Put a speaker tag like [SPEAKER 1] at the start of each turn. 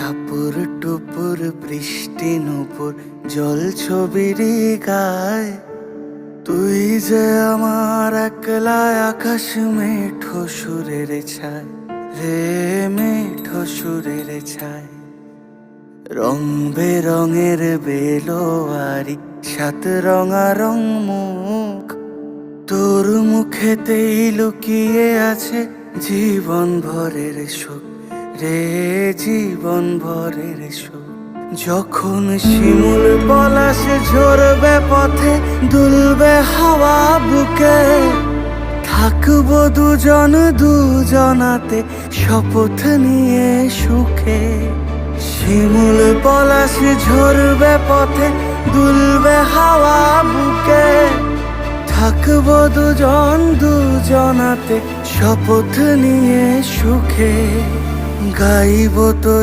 [SPEAKER 1] টাপুর টুপুর বৃষ্টি নুপুর জল ছবিরি গায়, তুই যে আমার একলা আকাশ মেঠো সুরের ছায় রে, মেঠো সুরের ছায়। রং বেরঙের বেলোয়ারি সাত রঙারং মুখ, তোর মুখেতেই লুকিয়ে আছে জীবন ভরের সুখ রে, জীবন ভরের সুখ। যখন শিমুল পলাশ ঝরবে পথে, দুলবে হাওয়া বুকে, থাকবো দুজন দুজনাতে শপথ নিয়ে সুখে। শিমুল পলাশ ঝরবে পথে, দুলবে হাওয়া বুকে, থাকবো দুজন দুজনাতে শপথ নিয়ে সুখে। গাইব তোরি